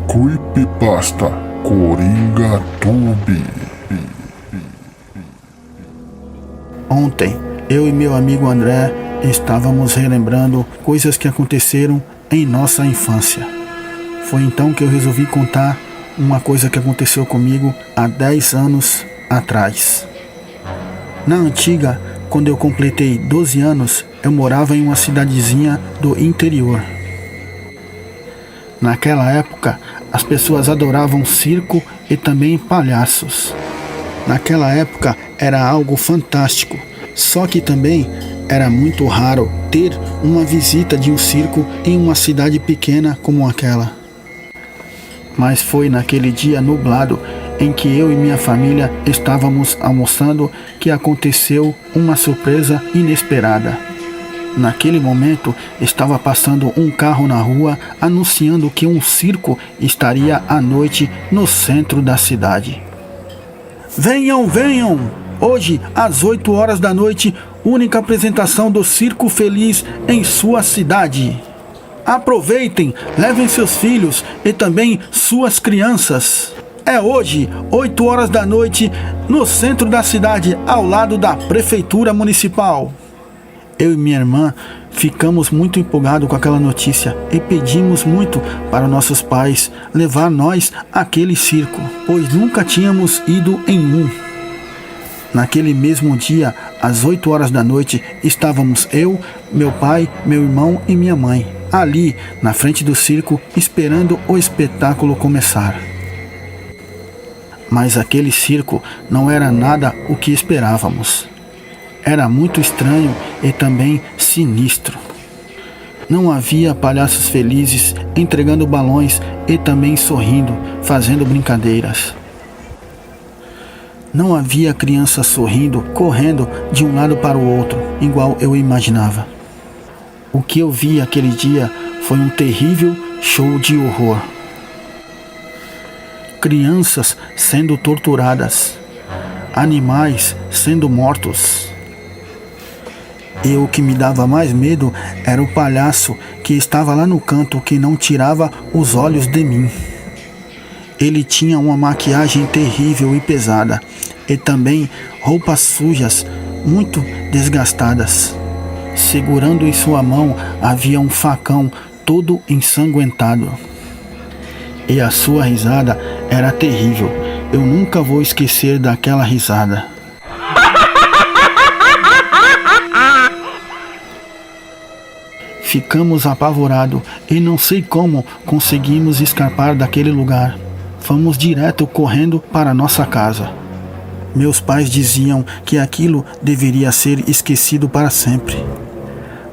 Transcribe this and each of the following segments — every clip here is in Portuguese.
Creepypasta Coringa Tube. Ontem, eu e meu amigo André estávamos relembrando coisas que aconteceram em nossa infância. Foi então que eu resolvi contar uma coisa que aconteceu comigo há 10 anos atrás. Na antiga, quando eu completei 12 anos, eu morava em uma cidadezinha do interior. Naquela época, as pessoas adoravam circo e também palhaços. Naquela época era algo fantástico, só que também era muito raro ter uma visita de um circo em uma cidade pequena como aquela. Mas foi naquele dia nublado em que eu e minha família estávamos almoçando que aconteceu uma surpresa inesperada. Naquele momento, estava passando um carro na rua anunciando que um circo estaria à noite no centro da cidade. Venham, venham! Hoje, às 8 horas da noite, única apresentação do Circo Feliz em sua cidade. Aproveitem, levem seus filhos e também suas crianças. É hoje, 8 horas da noite, no centro da cidade, ao lado da Prefeitura Municipal. Eu e minha irmã ficamos muito empolgados com aquela notícia e pedimos muito para nossos pais levar nós àquele circo, pois nunca tínhamos ido em um. Naquele mesmo dia, às 8 horas da noite, estávamos eu, meu pai, meu irmão e minha mãe, ali na frente do circo, esperando o espetáculo começar. Mas aquele circo não era nada o que esperávamos. Era muito estranho e também sinistro. Não havia palhaços felizes entregando balões e também sorrindo, fazendo brincadeiras. Não havia crianças sorrindo, correndo de um lado para o outro, igual eu imaginava. O que eu vi aquele dia foi um terrível show de horror. Crianças sendo torturadas, animais sendo mortos. E o que me dava mais medo era o palhaço que estava lá no canto que não tirava os olhos de mim. Ele tinha uma maquiagem terrível e pesada e também roupas sujas, muito desgastadas. Segurando em sua mão havia um facão todo ensanguentado. E a sua risada era terrível. Eu nunca vou esquecer daquela risada. Ficamos apavorados e não sei como conseguimos escapar daquele lugar. Fomos direto correndo para nossa casa. Meus pais diziam que aquilo deveria ser esquecido para sempre.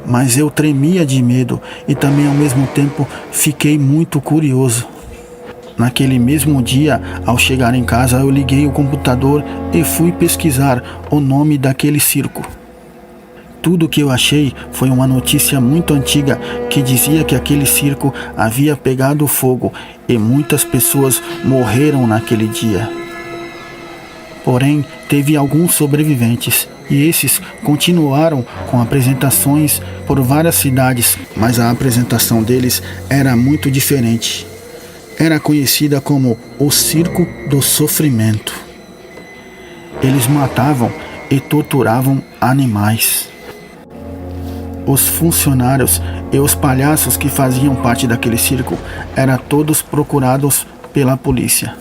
Mas eu tremia de medo e também ao mesmo tempo fiquei muito curioso. Naquele mesmo dia, ao chegar em casa, eu liguei o computador e fui pesquisar o nome daquele circo. Tudo que eu achei foi uma notícia muito antiga que dizia que aquele circo havia pegado fogo e muitas pessoas morreram naquele dia. Porém, teve alguns sobreviventes e esses continuaram com apresentações por várias cidades, mas a apresentação deles era muito diferente. Era conhecida como o Circo do Sofrimento. Eles matavam e torturavam animais. Os funcionários e os palhaços que faziam parte daquele circo eram todos procurados pela polícia.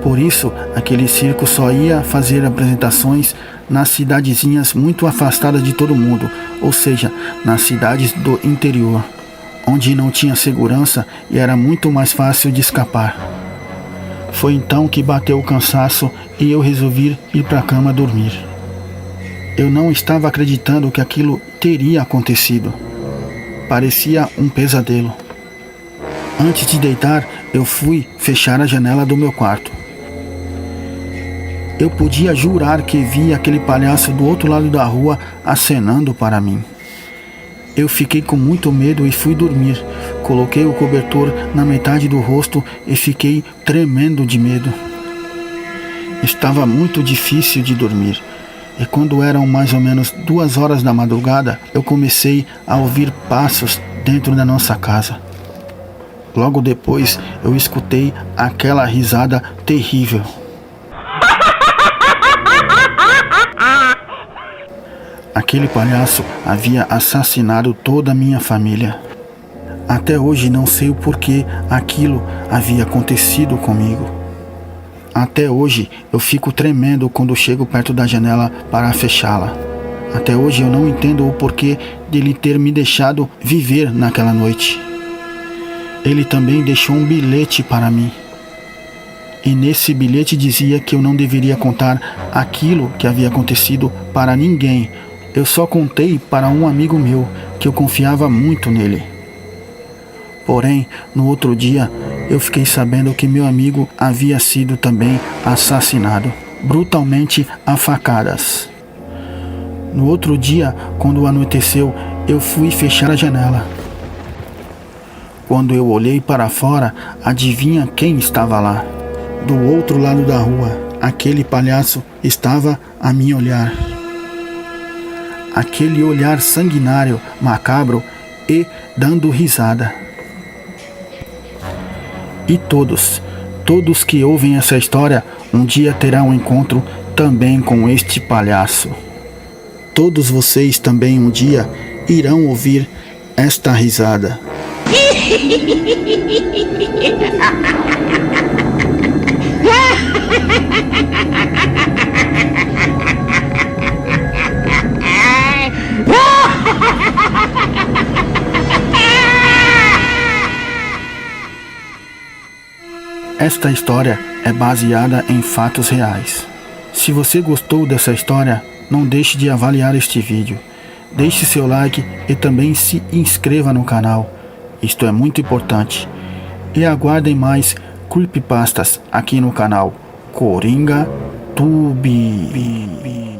Por isso, aquele circo só ia fazer apresentações nas cidadezinhas muito afastadas de todo mundo, ou seja, nas cidades do interior, onde não tinha segurança e era muito mais fácil de escapar. Foi então que bateu o cansaço e eu resolvi ir para a cama dormir. Eu não estava acreditando que aquilo teria acontecido. Parecia um pesadelo. Antes de deitar, eu fui fechar a janela do meu quarto. Eu podia jurar que vi aquele palhaço do outro lado da rua acenando para mim. Eu fiquei com muito medo e fui dormir. Coloquei o cobertor na metade do rosto e fiquei tremendo de medo. Estava muito difícil de dormir. E quando eram mais ou menos 2 horas da madrugada, eu comecei a ouvir passos dentro da nossa casa. Logo depois eu escutei aquela risada terrível. Aquele palhaço havia assassinado toda a minha família. Até hoje não sei o porquê aquilo havia acontecido comigo. Até hoje eu fico tremendo quando chego perto da janela para fechá-la. Até hoje eu não entendo o porquê dele ter me deixado viver naquela noite. Ele também deixou um bilhete para mim. E nesse bilhete dizia que eu não deveria contar aquilo que havia acontecido para ninguém. Eu só contei para um amigo meu, que eu confiava muito nele. Porém, no outro dia, eu fiquei sabendo que meu amigo havia sido também assassinado, brutalmente a facadas. No outro dia, quando anoiteceu, eu fui fechar a janela. Quando eu olhei para fora, adivinha quem estava lá? Do outro lado da rua, aquele palhaço estava a me olhar. Aquele olhar sanguinário, macabro e dando risada. E todos que ouvem essa história, um dia terão um encontro também com este palhaço. Todos vocês também um dia irão ouvir esta risada. Esta história é baseada em fatos reais. Se você gostou dessa história, não deixe de avaliar este vídeo. Deixe seu like e também se inscreva no canal. Isto é muito importante. E aguardem mais creepypastas aqui no canal Coringa Tube.